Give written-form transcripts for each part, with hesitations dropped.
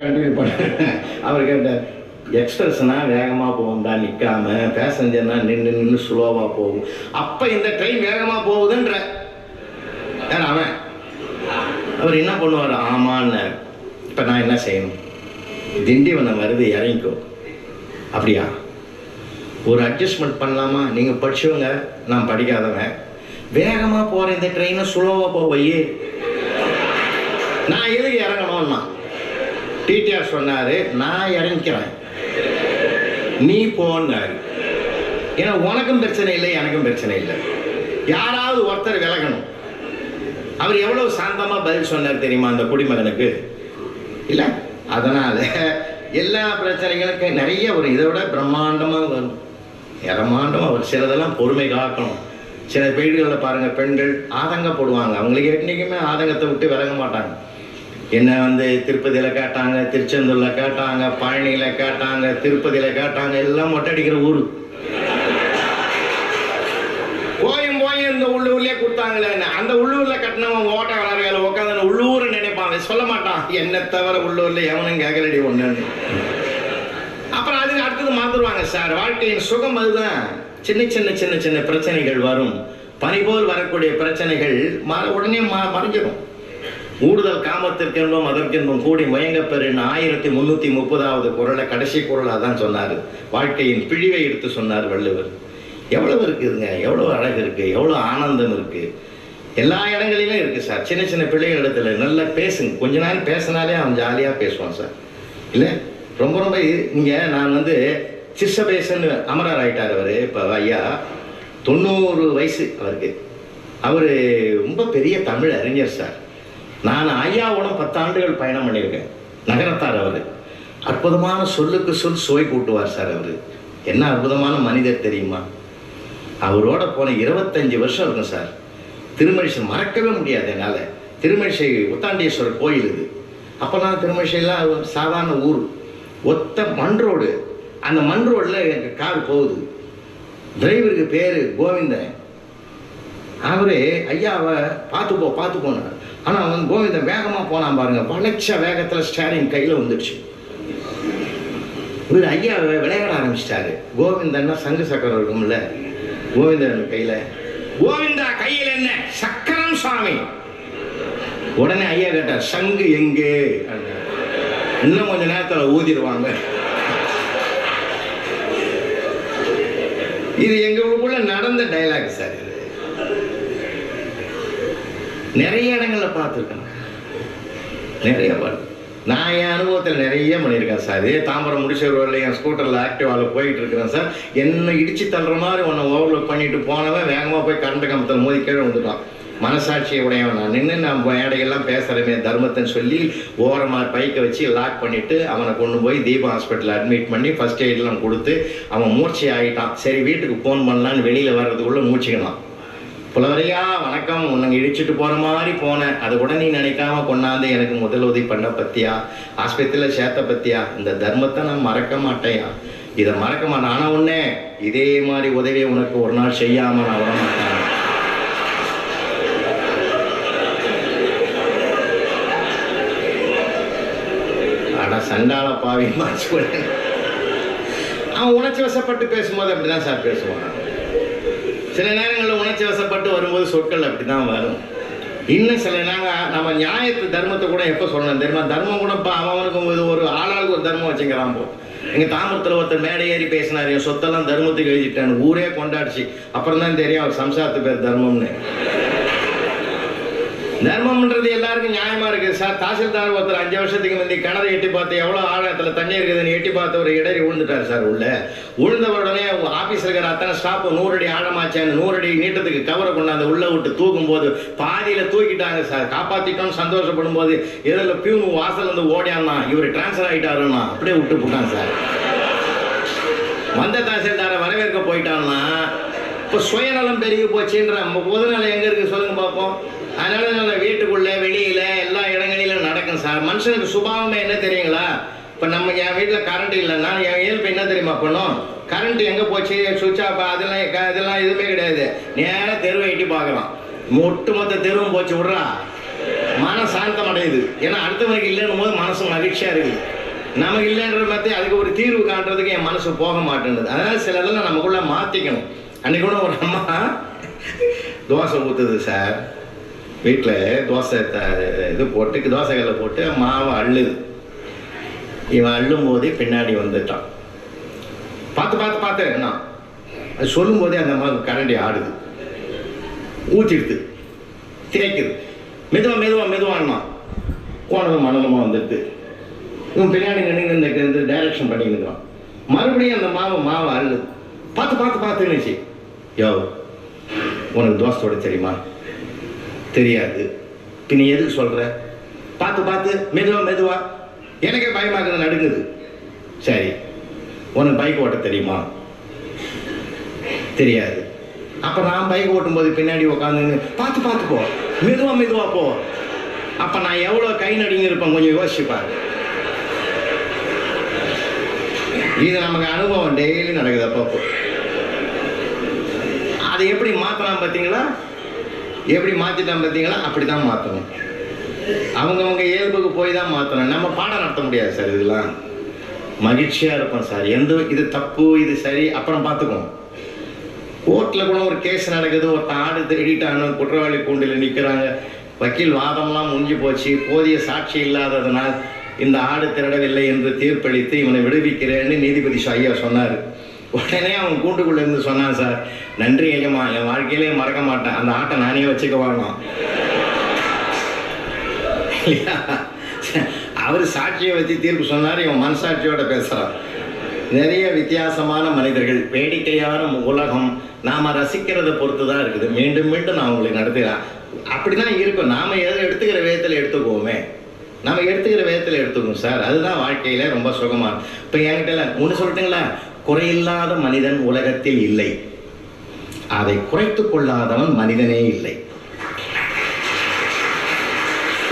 Continue பண்ண அவர் கேட்டார், எக்ஸ்பிரஸ்னா வேகமாக போகும்டா நிற்காம, பேசஞ்சர்னா நின்று ஸ்லோவாக போகும். அப்போ இந்த ட்ரெயின் வேகமாக போகுதுன்ற அவன் அவர் என்ன பண்ணுவார்? ஆமான்னு. இப்போ நான் என்ன செய்யணும்? திண்டிவனம் வருது, இறங்கிக்கோ. அப்படியா? ஒரு அட்ஜஸ்ட்மெண்ட் பண்ணலாமா? நீங்கள் படிச்சவங்க, நான் படிக்காதவன். வேகமாக போகிற இந்த ட்ரெயினை ஸ்லோவாக போவையே, நான் எதுக்கு இறங்கணும்னா டிடிஆர் சொன்னார், நான் இறங்கிக்கிறேன், நீ போன்னாரு. ஏன்னா உனக்கும் பிரச்சனை இல்லை, எனக்கும் பிரச்சனை இல்லை, யாராவது ஒருத்தர் விலகணும். அவர் எவ்வளவு சாந்தமாக பதில் சொன்னார் தெரியுமா அந்த குடிமகனுக்கு? இல்லை, அதனால் எல்லா பிரச்சனைகளுக்கும் நிறைய ஒரு இதை விட பிரம்மாண்டமாக வரும். பிரம்மாண்டமாக ஒரு சிலதெல்லாம் பொறுமை காக்கணும். சில வீடுகளில் பாருங்கள், பெண்கள் ஆதங்கப்படுவாங்க. அவங்களுக்கு என்றைக்குமே ஆதங்கத்தை விட்டு விலக மாட்டாங்க. என்ன திருப்பதியில் கேட்டாங்க, திருச்செந்தூரில் கேட்டாங்க, பழனியில் கேட்டாங்க, திருப்பதியில் கேட்டாங்க, எல்லாம் மொட்டை அடிக்கிற ஊர். போயும் இந்த உள்ளூர்லேயே கொடுத்தாங்களே, அந்த உள்ளூரில் கட்டினவன் ஓட்ட வளர்களை உட்காந்து உள்ளூரை நினைப்பாங்க, சொல்ல மாட்டான் என்ன தவிர உள்ளூரில் எவனும் கேட்கலடி ஒன்றுன்னு. அப்புறம் அதுக்கு அடுத்தது மாற்றுருவாங்க. சார், வாழ்க்கையின் சுகம் அதுதான். சின்ன சின்ன சின்ன சின்ன பிரச்சனைகள் வரும். பனி போல் வரக்கூடிய பிரச்சனைகள் உடனே மறைஞ்சிடும். ஊடுதல் காமத்திற்கென்போம் அதற்கென்போம் கூடி முயங்கப்பெருன்னு 1330வது குறளை கடைசி குறளாக தான் சொன்னார். வாழ்க்கையின் பிழிவை எடுத்து சொன்னார் வள்ளுவர். எவ்வளவு இருக்குதுங்க, எவ்வளோ அழகு இருக்குது, எவ்வளோ ஆனந்தம் இருக்குது, எல்லா இடங்களிலும் இருக்குது சார். சின்ன சின்ன பிள்ளைகள் இடத்துல நல்லா பேசுங்க. கொஞ்ச நாள் பேசினாலே அவன் ஜாலியாக பேசுவான் சார். இல்லை, ரொம்ப ரொம்ப இங்கே நான் சிர்சபேசன்னு அமரர் ஆகிட்டார் அவர். இப்போ ஐயா 90 வயசு அவருக்கு. அவர் ரொம்ப பெரிய தமிழ் அறிஞர் சார். நான் ஐயாவோட 10 ஆண்டுகள் பயணம் பண்ணியிருக்கேன். நகரத்தார் அவர். அற்புதமான சொல்லுக்கு சொல் சுவை கூட்டுவார் சார். அவர் என்ன அற்புதமான மனிதர் தெரியுமா? அவரோட போன 25 வருஷம் இருக்கும் சார். திருமழிசை மறக்கவே முடியாது என்னால். திருமழிசை உத்தாண்டீஸ்வரர் கோயில் இது. அப்போல்லாம் திருமழிசைலாம் சாதாரண ஊர், ஒத்த மண் ரோடு. அந்த மண் ரோடில் எனக்கு கார் போகுது. டிரைவருக்கு பேர் கோவிந்தன். அவரே ஐயாவை பார்த்து போனார். ஆனால் கோவிந்தன் வேகமாக போனான் பாருங்க. வளைச்ச வேகத்தில் ஸ்டேரிங் கையில் வந்துடுச்சு. இவர் ஐயாவை விளையாட ஆரம்பிச்சிட்டாரு. கோவிந்தன்னா சங்கு சக்கரம் இருக்கும்ல, கோவிந்தன் கையில். கோவிந்தா கையில் என்ன? சக்கரம் சாமி. உடனே ஐயா கேட்டார், சங்கு எங்கே? இன்னும் கொஞ்ச நேரத்தில் ஊதிடுவாங்க. இது எங்களுக்குள்ள நடந்த டைலாக் சார். இது நிறைய இடங்களில் பார்த்துருக்கேன், நிறைய பாட்டு. நான் என் அனுபவத்தில் நிறைய பண்ணியிருக்கேன் சார். இதே தாம்பரம் முடிச்சவரில் என் ஸ்கூட்டரில் ஆக்டிவாவில் போயிட்டு இருக்கிறேன் சார். என்னை இடித்து தள்ளுற மாதிரி உன்னை ஓவர்லோட் பண்ணிட்டு போனவன் வேகமாக போய் கரண்ட் கம்பத்தில் மோதி கீழே வந்துட்டான். மனசாட்சியை உடையவன் நான் நின்று நான் மேடைகள்லாம் பேசுகிறமே தர்மத்தைன்னு சொல்லி ஓரமாக பைக்கை வச்சு லாக் பண்ணிவிட்டு அவனை கொண்டு போய் தீபா ஹாஸ்பிட்டலில் அட்மிட் பண்ணி ஃபஸ்ட் எய்ட்லாம் கொடுத்து அவன் மூர்ச்சி ஆகிட்டான். சரி, வீட்டுக்கு ஃபோன் பண்ணலான்னு வெளியில் வர்றதுக்குள்ளே மூச்சுக்கலாம். புலவரையா வணக்கம், உன்னை இடிச்சுட்டு போகிற மாதிரி போனேன், அது கூட நீ நினைக்காம கொண்டாந்து எனக்கு முதல் உதவி பண்ண பற்றியா, ஆஸ்பத்திரியில் சேர்த்த பற்றியா, இந்த தர்மத்தை நான் மறக்க மாட்டேயா, இதை மறக்க மாட்டேன். ஆனால் ஒன்றே, இதே மாதிரி உதவியை உனக்கு ஒரு நாள் செய்யாமல் நான் விட மாட்டேன். ஆனால் சண்டாள பாவி மாச்சு கூட அவன் உணர்ச்சி வசப்பட்டு பேசும்போது அப்படி தான் சார் பேசுவான். சில நேரங்களில் உணர்ச்சி வசப்பட்டு வரும்போது சொற்கள் அப்படி தான் வரும். இன்னும் சில நேரம் நம்ம நியாயத்து தர்மத்தை கூட எப்போ சொல்லணும் தெரியுமா? தர்மம் கூட இப்போ அவனுக்கு ஒரு ஆளாளுக்கு ஒரு தர்மம் வச்சுக்கிறான். போ எங்கள் தாமரத்தில் ஒருத்தர் மேடை ஏறி பேசினார், என் சொத்தெல்லாம் தர்மத்துக்கு எழுதிட்டான்னு ஊரே கொண்டாடிச்சு. அப்புறம் தான் தெரியும் அவர் சம்சாரத்து பேர் தர்மம்னு. தர்மம்ன்றது எல்லாருக்கும் நியாயமாக இருக்குது சார். தாசில்தார் ஒருத்தர் 5 வருஷத்துக்கு முந்தி கிணறு எட்டி பார்த்து எவ்வளோ ஆழத்தில் தண்ணி இருக்குதுன்னு எட்டி பார்த்து ஒரு இடறி விழுந்துட்டார் சார். விழுந்த உடனே ஆஃபீஸில் இருக்கிற அத்தனை ஸ்டாஃப் 100 அடி ஆழமாச்சான்னு 100 அடி நீட்டத்துக்கு கவரை கொண்டாந்து உள்ளே விட்டு தூக்கும் போது பாதியில் தூக்கிட்டாங்க சார். காப்பாற்றிட்டோன்னு சந்தோஷப்படும் போது எதில் பியூனு வாசல் ஓடியான்னா இவர் டிரான்ஸ்ஃபர் ஆகிட்டாருன்னா அப்படியே விட்டு போட்டான் சார். வந்த தாசில்தாரை வரவேற்க போயிட்டான்னா இப்போ சுயநலம் பெருகி போச்சுன்ற பொதுநலம் எங்கே இருக்குது சொல்லுங்க பார்ப்போம். அதனால வீட்டுக்குள்ளே வெளியில் எல்லா இடங்களிலும் நடக்கும் சார். மனுஷனுக்கு சுபாவமே என்ன தெரியுங்களா? இப்போ என் வீட்டில் கரண்ட் இல்லைன்னா என் இயல்பு என்ன தெரியுமா பண்ணும்? கரண்ட் எங்கே போச்சு, சுவிட்ச் ஆஃப், இதெல்லாம் எதுவுமே கிடையாது. நேராக தெருவை எட்டி பார்க்குறான். ஒட்டுமொத்த தெருவும் போச்சு விட்றா. மனம் சாந்தம் அடையுது. ஏன்னா அடுத்தவனுக்கு இல்லைன்னும் போது மனசு மகிழ்ச்சியா இருக்குது. நமக்கு இல்லைன்றத பற்றி அதுக்கு ஒரு தீர்வு காண்றதுக்கு என் மனசு போக மாட்டேங்குது. அதனால சிலதெல்லாம் நமக்குள்ள மாற்றிக்கணும். அன்னைக்கு கூட ஒரு அம்மா தோசை ஊற்றுது சார், வீட்டில் தோசை இது போட்டு தோசைகளை போட்டு மாவை அள்ளுது. இவன் அள்ளும் போதே பின்னாடி வந்துட்டான். பார்த்து என்ன அது சொல்லும் போதே அந்த மாதிரி கரண்டி ஆடுது, ஊற்றிடுது, தேய்க்குது. மெதுவான்னா கோணமும் மணலுமா வந்துடுது. இவன் பின்னாடி நின்று இந்த டைரக்ஷன் பண்ணிக்கிறான். மறுபடியும் அந்த மாவை அள்ளுது. பார்த்துன்னுச்சு. யோ, உனக்கு தோசை தொட தெரியுமா? தெரியாது. பின்ன எதுக்கு சொல்ற? பார்த்து மெதுவா எனக்கே பயமாக்குது, நடுங்குது. சரி, உனக்கு பைக் ஓட்ட தெரியுமா? தெரியாது. அப்ப நான் பைக் ஓட்டும் போது பின்னாடி உட்காந்து பார்த்து போ, மெதுவா போ. அப்ப நான் எவ்வளவு கை நடுங்கி இருப்பேன் கொஞ்சம் யோசிப்பாரு. இது நமக்கு அனுபவம் டெய்லி நடக்குது. அப்பப்போ அதை எப்படி மாற்றலாம் பார்த்தீங்களா? எப்படி மாற்றிட்டான் பார்த்தீங்களா? அப்படி தான் மாற்றணும். அவங்கவுங்க இயல்புக்கு போய் தான் மாற்றணும். நம்ம பாடம் நடத்த முடியாது சார். இதெல்லாம் மகிழ்ச்சியாக இருப்போம் சார். இது தப்பு, இது சரி, அப்புறம் பார்த்துக்குவோம். கோர்ட்டில் கூட ஒரு கேஸ் நடக்குது, ஒருத்தன் ஆடு திருடிட்டானு குற்றவாளி கூண்டில் நிற்கிறாங்க. வக்கீல் வாதம்லாம் முடிஞ்சு போச்சு. போதிய சாட்சி இல்லாததனால் இந்த ஆடு திருடவில்லை என்று தீர்ப்பளித்து இவனை விடுவிக்கிறேன்னு நீதிபதி ஐயா சொன்னார். உடனே அவன் கூண்டுக்குள்ளே இருந்து சொன்னான், சார் நன்றி ஐயம்மா, என் வாழ்க்கையிலே மறக்க மாட்டேன், அந்த ஆட்டை நானே வச்சுக்க வாங்கணும். அவர் சாட்சியை வச்சு தீர்ப்பு சொன்னார், இவன் மனசாட்சியோட பேசுகிறான். நிறைய வித்தியாசமான மனிதர்கள், வேடிக்கையான உலகம். நாம் ரசிக்கிறத பொறுத்து தான் இருக்குது. மீண்டும் நான் உங்களுக்கு நடத்துகிறேன். அப்படி தான் இருக்கும். நாம் எடுத்துக்கிற விதத்தில் எடுத்துக்குவோமே. நம்ம எடுத்துக்கிற விதத்தில் எடுத்துக்கணும் சார். அதுதான் வாழ்க்கையில் ரொம்ப சுகமாக. இப்போ என்கிட்ட ஒன்று சொல்லட்டுங்களா? குறையில்லாத மனிதன் உலகத்தில் இல்லை. அதை குறைத்து கொள்ளாதவன் மனிதனே இல்லை.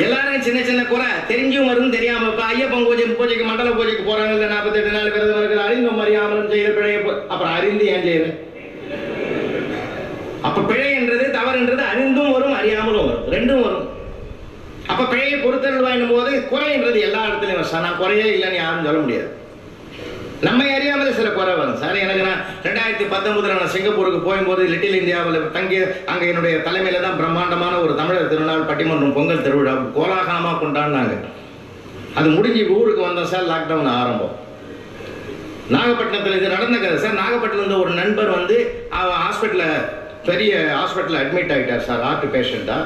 எல்லாரும் சின்ன குறை தெரிஞ்சும் வரும் தெரியாம. இப்போ ஐயப்பன் பூஜைக்கு மண்டல பூஜைக்கு போறாங்க, இல்லை 48 நாள் விரதம் இருக்கிற அறிந்தும் அறியாமலும் செய்கிற பிழைய அப்புறம் அறிந்து ஏன் செய்யறேன்? அப்ப பிழை என்றது தவறுன்றது அறிந்தும் வரும் அறியாமலும் வரும், ரெண்டும் வரும். அப்ப பிழையை பொறுத்தல் வாங்கும் போது குறை என்றது எல்லா இடத்துலையும் சார். நான் குறையே இல்லைன்னு யாரும் சொல்ல முடியாது. நம்ம அறியாமலே சில குறை வரும் சார். எனக்கு நான் 2019 நான் சிங்கப்பூருக்கு போகும்போது லிட்டில் இந்தியாவில் தங்கி அங்கே என்னுடைய தலைமையில தான் பிரம்மாண்டமான ஒரு தமிழர் திருநாள் பட்டிமன்றம் பொங்கல் திருவிழா கோலாகலமாக கொண்டாடினாங்க. அது முடிஞ்சு ஊருக்கு வந்தோம் சார். லாக்டவுன் ஆரம்பம். நாகப்பட்டினத்தில் இது நடந்த கதை சார். நாகப்பட்டினத்தில் ஒரு நண்பர் வந்து ஹாஸ்பிட்டலில் பெரிய ஹாஸ்பிட்டலில் அட்மிட் ஆகிட்டார் சார், ஹார்ட் பேஷண்ட்டாக.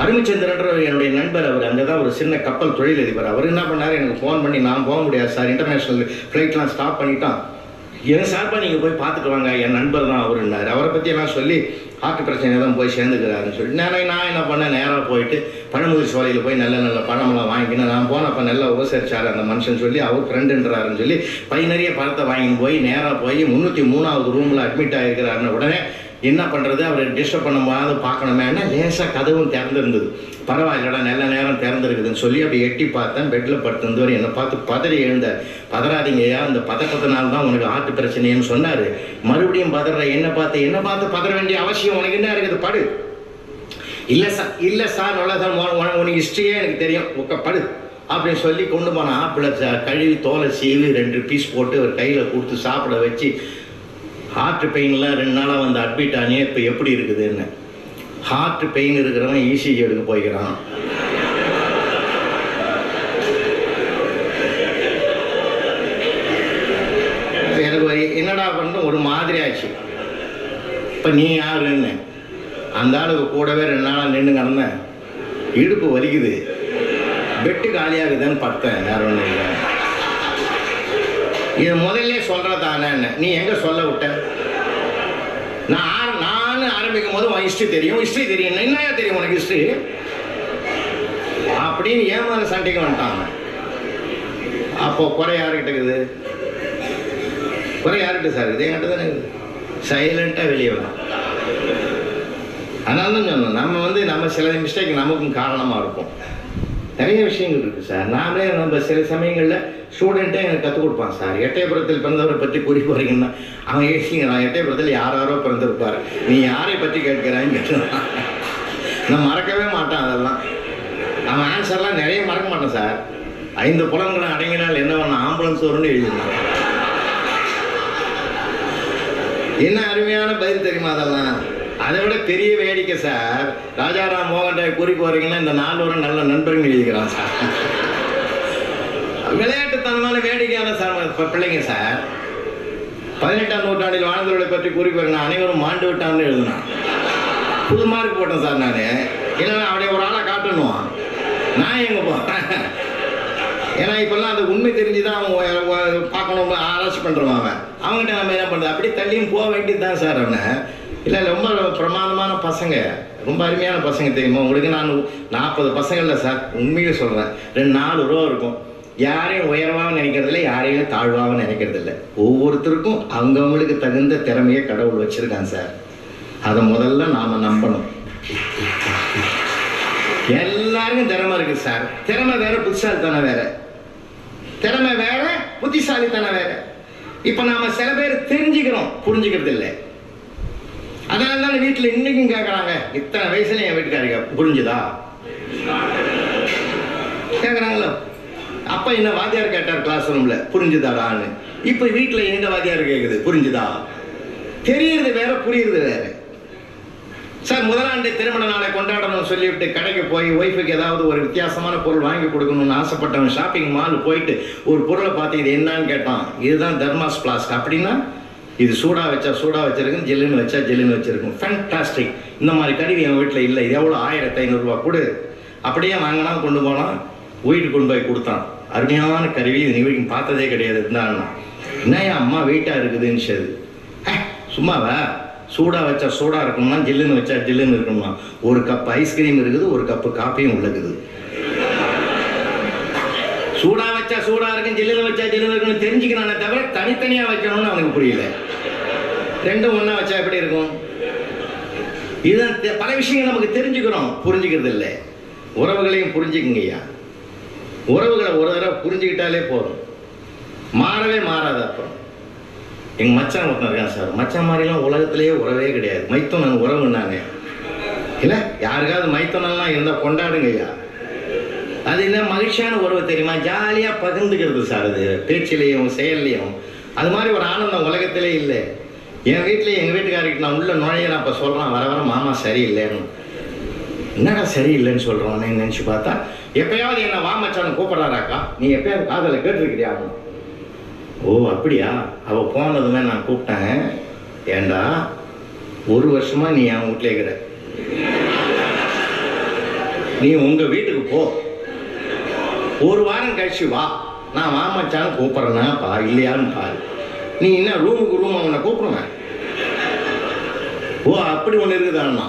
அருமைச்சந்திரன்ற என்னுடைய நண்பர், அவர் அங்கே தான் ஒரு சின்ன கப்பல் தொழிலதிபர். அவர் என்ன பண்ணார், எனக்கு ஃபோன் பண்ணி, நான் போக முடியாது சார், இன்டர்நேஷ்னல் ஃப்ளைட்லாம் ஸ்டாப் பண்ணிட்டான், என் சார்பாக நீங்கள் போய் பார்த்துட்டு வாங்க, என் நண்பர் தான் அவருன்னார். அவரை பற்றி எல்லாம் சொல்லி ஹார்ட் பிரச்சனை தான் போய் சேர்ந்துக்கிறாருன்னு சொல்லி நான் என்ன பண்ணேன், நேராக போயிட்டு பழமுதிர் சோலையில் போய் நல்ல பழமெல்லாம் வாங்கிக்கினேன். நான் போனப்போ நல்லா உபசரிச்சார் அந்த மனுஷன் சொல்லி, அவர் ஃப்ரெண்டுன்றாருன்னு சொல்லி பை நிறைய பழத்தை வாங்கின்னு போய் நேராக போய் 303வது ரூமில் அட்மிட் ஆகிருக்கிறாருன்னு உடனே என்ன பண்ணுறது, அவரை டிஸ்டர்ப் பண்ணும்போது பார்க்கணுமே. லேசாக கதவும் திறந்துருந்தது. பரவாயில்லடா நல்ல நேரம் திறந்துருக்குதுன்னு சொல்லி அப்படி எட்டி பார்த்தேன். பெட்டில் படுத்திருந்தவர் என்னை பார்த்து பதறி எழுந்தார். பதறாதீங்கய்யா, அந்த பதட்டத்தினால தான் உனக்கு ஆட்டு பிரச்சனைன்னு சொன்னார். மறுபடியும் பதற, என்னை பார்த்து பதற வேண்டிய அவசியம் உனக்கு என்ன இருக்குது, படு. இல்லை சார் நல்லா சார், உனக்கு ஹிஸ்ட்ரியே எனக்கு தெரியும், படு அப்படின்னு சொல்லி கொண்டு போன ஆப்பிளை கழுவி தோலை சீவி 2 பீஸ் போட்டு ஒரு கையில் கொடுத்து சாப்பிட வச்சு, ஹார்ட் பெயின்லாம் 2 நாளாக வந்து அட்மிட் ஆனியே, இப்போ எப்படி இருக்குதுன்னு. ஹார்ட் பெயின் இருக்கிறவன் இசிஜி எடுக்க போய்க்கிறான். எனக்கு என்னடா பண்ண ஒரு மாதிரி ஆச்சு. இப்போ நீ யாருன்னு அந்த ஆளுக்கு கூடவே 2 நாளாக நின்று கிடந்தேன். இடுப்பு வலிக்குது, பெட்டு காலியாகுதுன்னு பார்த்தேன், வேற ஒன்றும் இல்லை. இது முதல்ல சொல்கிறதானே, நீ எங்கே சொல்ல விட்ட? நான் ஆரம்பிக்கும் போது உன் ஹிஸ்ட்ரி தெரியும் என்னையா தெரியும் உனக்கு ஹிஸ்ட்ரி அப்படின்னு ஏன் மேலே சண்டைக்கு வந்துட்டாங்க. அப்போ குறை யாருக்கிட்ட இருக்குது? குறை யார்கிட்ட சார் இருக்குது? என்கிட்ட தானே இருக்குது. சைலண்ட்டாக வெளியே வரும். அதனால தான் சொன்னோம், நம்ம சில மிஸ்டேக் நமக்கும் காரணமாக இருக்கும். நிறைய விஷயங்கள் இருக்குது சார். நாமளே நம்ம சில சமயங்களில் ஸ்டூடெண்ட்டே எனக்கு கற்றுக் கொடுப்பான் சார். எட்டயபுரத்தில் பிறந்தவரை பற்றி கூறி போகிறீங்கன்னா அவன் நான் எட்டயபுரத்தில் யாரோ பிறந்திருப்பார், நீ யாரை பற்றி கேட்கிறான்னு கேட்டான். நான் மறக்கவே மாட்டேன் அதெல்லாம். அவன் ஆன்சர்லாம் நிறைய மறக்க மாட்டான் சார். 5 புலன்களை அடங்கினால் என்ன பண்ண ஆம்புலன்ஸ் வரும்னு எழுதிருந்தான். என்ன அருமையான பதில் தெரியுமா அதெல்லாம்? அதை விட பெரிய வேடிக்கை சார், ராஜாராம் மோகன் ராய் கூறி போறீங்கன்னா இந்த 4 வரும் நல்ல நண்பர்கள் எழுதிக்கிறான் சார். விளையாட்டுத்தனமான வேடிக்கையான சார் பிள்ளைங்க சார். 18ஆம் நூற்றாண்டில் வாழ்ந்தவர்களை பற்றி கூறி போறேன், அனைவரும் மாண்டு விட்டான்னு எழுதுனான். புது மார்க் போட்டேன் சார் நான். இல்லைன்னா அப்படியே ஒரு ஆளை காட்டணும், நான் எங்க போறேன்? ஏன்னா இப்பெல்லாம் அந்த உண்மை தெரிஞ்சுதான் அவன் பார்க்கணும், ஆராய்ச்சி பண்றவன் அவன். அவங்ககிட்ட நம்ம என்ன பண்றது, அப்படி தள்ளியும் போக வேண்டியது தான் சார். அவனை இல்லை ரொம்ப பிரமாதமான பசங்க, ரொம்ப அருமையான பசங்க தெரியுமா உங்களுக்கு? நான் 40 பசங்கள்ல சார் உண்மையை சொல்றேன், 2-4 ரூபா இருக்கும். யாரையும் உயர்வாக நினைக்கிறது இல்லை, யாரையும் தாழ்வாக நினைக்கிறது இல்லை. ஒவ்வொருத்தருக்கும் அவங்கவுங்களுக்கு தகுந்த திறமையை கடவுள் வச்சிருக்கான் சார். அதை முதல்ல நாம நம்பணும். எல்லாருக்கும் திறமை இருக்கு சார். திறமை வேற, புத்திசாலித்தனம் வேற. திறமை வேற, புத்திசாலித்தனம் வேற. இப்ப நாம சில பேர் தெரிஞ்சுக்கிறோம், புரிஞ்சுக்கிறது இல்லை. அதனால தான் வீட்டுல இன்னைக்கும் கேட்கறாங்க, இத்தனை வயசுல என் வீட்டுக்காரிங்க புரிஞ்சுதா கேட்கறாங்களோ. அப்ப என்ன வாத்தியார் கேட்டார் கிளாஸ் ரூம்ல, புரிஞ்சுதாடான்னு. இப்ப வீட்டுல எந்த வாத்தியார் கேக்குது, புரிஞ்சுதா? தெரியுறது வேற, புரியுறது வேற சார். முதலாண்டு திருமண நாளை கொண்டாடணும்னு சொல்லிவிட்டு கடைக்கு போய் ஒய்ஃபுக்கு ஏதாவது ஒரு வித்தியாசமான பொருள் வாங்கி கொடுக்கணும்னு ஆசைப்பட்டவன் ஷாப்பிங் மால் போயிட்டு ஒரு பொருளை பார்த்து இது என்னன்னு கேட்டான். இதுதான் தெர்மாஸ் பிளாஸ்க். அப்படின்னா இது சூடா வச்சா சூடா வச்சிருக்கும், ஜெல்லுன்னு வச்சா ஜெல்லுன்னு வச்சிருக்கும். ஃபேன்டாஸ்டிக். இந்த மாதிரி கருவி என் வீட்டில் இல்லை, இது எவ்வளோ 1500 ரூபா கொடு. அப்படியே வாங்கினா கொண்டு போனான், வீட்டுக்கு கொண்டு போய் கொடுத்தான். அருமையான கருவி, இது வரைக்கும் பார்த்ததே கிடையாது. இருந்தான்னா என்ன என் அம்மா வெயிட்டாக இருக்குதுன்னு சரி. சும்மாவா? சூடா வச்சா சூடா இருக்கணும்னா, ஜில்லுன்னு வச்சா ஜில்லுன்னு இருக்கணும்னா. ஒரு கப் ஐஸ்கிரீம் இருக்குது, ஒரு கப்பு காப்பியும் உள்ளது. சூடா வச்சா சூடா இருக்கும், ஜில்லுன்னு வச்சா ஜில்லுன்னு இருக்கணும் தெரிஞ்சுக்கிறானே தவிர தனித்தனியா வைக்கணும்னு அவனுக்கு புரியல. ரெண்டும் ஒண்ணா வச்சா எப்படி இருக்கும்? இதுதான் பல விஷயங்கள் நமக்கு தெரிஞ்சுக்கிறோம், புரிஞ்சுக்கிறது இல்லை. உறவுகளையும் புரிஞ்சுக்குங்கய்யா. உறவுகளை ஒரு தடவை புரிஞ்சுக்கிட்டாலே போதும், மாறவே மாறாது. அப்புறம் எங்க மச்சான் ஒருத்தன் இருக்கான் சார். மச்சான் மாதிரிலாம் உலகத்திலேயே உறவே கிடையாது. மைத்துனன் உறவுன்னாங்க இல்ல, யாருக்காவது மைத்துனன்லாம் இருந்தா கொண்டாடுங்க ஐயா. அது என்ன மகிழ்ச்சியான உறவு தெரியுமா? ஜாலியா பகிர்ந்துக்கிறது சார். அது பேச்சிலையும் செயல்லையும் அது மாதிரி ஒரு ஆனந்தம் உலகத்திலே இல்லை. என் வீட்டிலேயே எங்க வீட்டுக்காரிக்கு நான் உள்ள நுழையிறேன், அப்ப சொல்றான் வர வர மாமா சரியில்லைன்னு. என்னடா சரியில்லைன்னு சொல்றான்னு நினைச்சு பார்த்தா, எப்பயாவது என்ன வா மச்சான்னு கூப்பிடுறாராக்கா, நீ எப்பயாவது காதல கேட்டிருக்கிறியா? ஓ அப்படியா? அவ போனதுமே நான் கூப்பிட்டேன், ஏண்டா 1 வருஷமா நீ என் வீட்டிலே இருக்கிற, நீ உங்க வீட்டுக்கு போ, 1 வாரம் கழிச்சு வா, நான் வா மச்சான்னு கூப்பிடுறேன்னா பா இல்லையான்னு பாரு. நீ என்ன ரூமுக்கு ரூம் அவனை கூப்பிடுவேன்? ஓ அப்படி ஒன்று இருக்குதான்னா,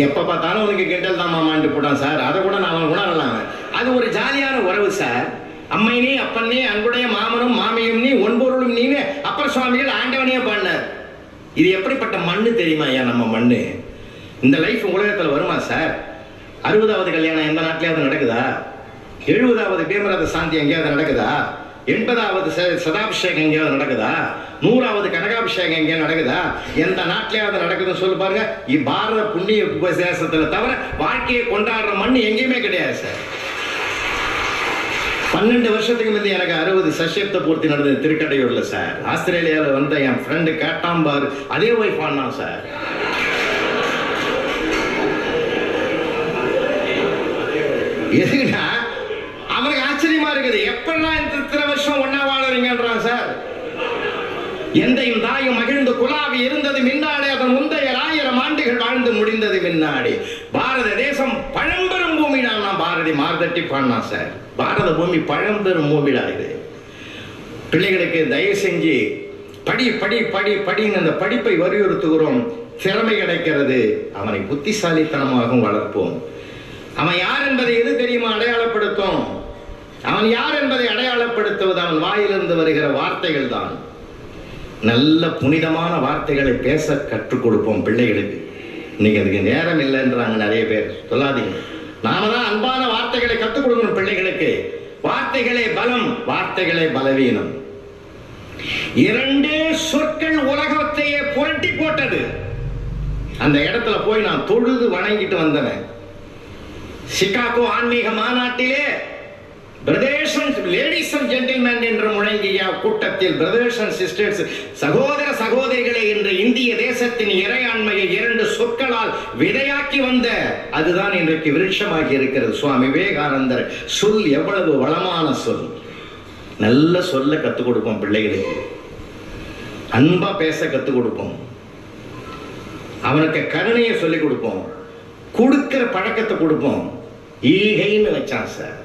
எப்போ பார்த்தாலும் உனக்கு கெட்டல் தான் மாமான்ட்டு போட்டான் சார். அதை கூட நான் அவன் உணரலாங்க. அது ஒரு ஜாலியான உறவு சார். அம்மை நீ அப்பன் நீ அன்புடைய மாமனும் மாமியும் நீ ஒன்பொருளும் நீ அப்பர் சுவாமிகள் ஆண்டவனையே பாடினார். இது எப்படிப்பட்ட மண்ணு தெரியுமா ஐயா நம்ம மண்ணு? இந்த லைஃப் உலகத்தில் வருமா சார்? 60வது கல்யாணம் எந்த நாட்டிலேயாவது நடக்குதா? 70வது பீமரத சாந்தி எங்கேயாவது நடக்குதா? 80வது சதாபிஷேகம் எங்கேயாவது நடக்குதா? 100வது கனகாபிஷேகம் எங்கேயாவது நடக்குதா? எந்த நாட்டிலேயாவது நடக்குதுன்னு சொல்லி பாருங்க. பாரத புண்ணிய உபதேசத்துல தவிர வாழ்க்கையை கொண்டாடுற மண் எங்கேயுமே கிடையாது சார். 12 வருஷத்துக்கு முந்தைய எனக்கு 60 சஷ்யப்த பூர்த்தி நடந்தது திருக்கடையூர்ல சார். ஆஸ்திரேலியாவில் வந்த என் ஃப்ரெண்டு கேட்டாம் பாரு, அதே ஒய்ஃப் ஆனான் சார். எதுக்குன்னா அவனுக்கு ஆச்சரியமா இருக்குது, எப்பெல்லாம் இத்தனை வருஷம் ஒன்னா வாழறீங்கன்றான் சார். எந்தையும் தாயும் மகிழ்ந்து குலாவி இருந்தது மின்னாடி, அதன் முந்தைய 1000 ஆண்டுகள் வாழ்ந்து முடிந்தது மின்னாடி. பாரத தேசம் பழம்பெரும் பூமிடா. நான் பாரதி மார்தட்டி பாடினா சார். பாரத பூமி பழம்பெரும் பூமிடா. இது பிள்ளைகளுக்கு தயவு செஞ்சு படி படி படி படின்னு அந்த படிப்பை வலியுறுத்துகிறோம். திறமை கிடைக்கிறது, அவனை புத்திசாலித்தனமாகவும் வளர்ப்போம். அவன் யார் என்பதை எது தெரியுமா அடையாளப்படுத்தும்? அவன் யார் என்பதை அடையாளப்படுத்துவது அவன் வாயிலிருந்து வருகிற வார்த்தைகள் தான். நல்ல புனிதமான வார்த்தைகளை பேச கற்றுக் கொடுப்போம் பிள்ளைகளுக்கு. இன்னைக்கு அதுக்கு நேரம் இல்லைன்றாங்க நிறைய பேர். சொல்லாதீங்க, நாம தான் அன்பான வார்த்தைகளை கற்றுக் கொடுக்கணும் பிள்ளைகளுக்கு. வார்த்தைகளே பலம், வார்த்தைகளே பலவீனம். 2 சொற்கள் உலகத்தையே புரட்டி போட்டது. அந்த இடத்துல போய் நான் தொழுது வணங்கிட்டு வந்தவன். சிகாகோ ஆன்மீக மாநாட்டிலே brothers and ladies and gentlemen என்று முழங்கிய கூட்டத்தில் பிரதர்ஸ் அண்ட் சிஸ்டர்ஸ், சகோதர சகோதரிகளை, இன்று இந்திய தேசத்தின் இறையாண்மையை 2 சொற்களால் விதையாக்கி வந்த அதுதான் இன்றைக்கு விருட்சமாகி இருக்கிறது. சுவாமி விவேகானந்தர் சொல் எவ்வளவு வளமான சொல். நல்ல சொல்ல கற்றுக் கொடுப்போம் பிள்ளைகளுக்கு, அன்பா பேச கற்றுக் கொடுப்போம், அவனுக்கு கருணையை சொல்லிக் கொடுப்போம், கொடுக்கிற பழக்கத்தை கொடுப்போம். ஈகைன்னு வச்சான் சார்,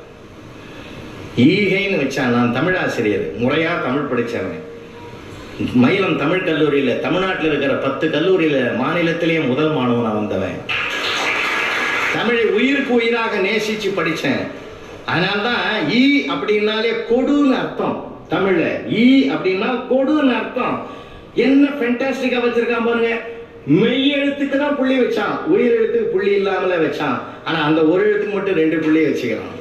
ஈகைன்னு வச்சான். நான் தமிழாசிரியர், முறையா தமிழ் படித்தவன். மயிலம் தமிழ் கல்லூரியில், தமிழ்நாட்டில் இருக்கிற 10 கல்லூரியில் மாநிலத்திலேயே முதல் மாணவனாக வந்தவன். தமிழை உயிருக்கு உயிராக நேசிச்சு படித்தேன். அதனால்தான் ஈ அப்படின்னாலே கொடுன்னு அர்த்தம். தமிழ்ல ஈ அப்படின்னா கொடுன்னு அர்த்தம். என்ன ஃபென்டாஸ்டிக்கா வச்சிருக்கான் பாருங்க. மெய் எழுத்துக்கு தான் புள்ளி வச்சான், உயிர் எழுத்துக்கு புள்ளி இல்லாமல வச்சான். ஆனா அந்த ஒரு எழுத்துக்கு மட்டும் 2 புள்ளி வச்சுக்கிறான்.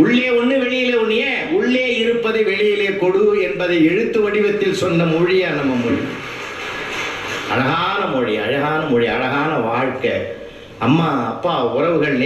உள்ளே ஒண்ணு வெளியிலே ஒண்ணு. ஏன்? உள்ளே இருப்பதை வெளியிலே கொடு என்பதை எழுத்து வடிவத்தில் சொன்ன மொழியா நம்ம மொழி. அழகான மொழி, அழகான மொழி, அழகான வாழ்க்கை. அம்மா அப்பா உறவுகள்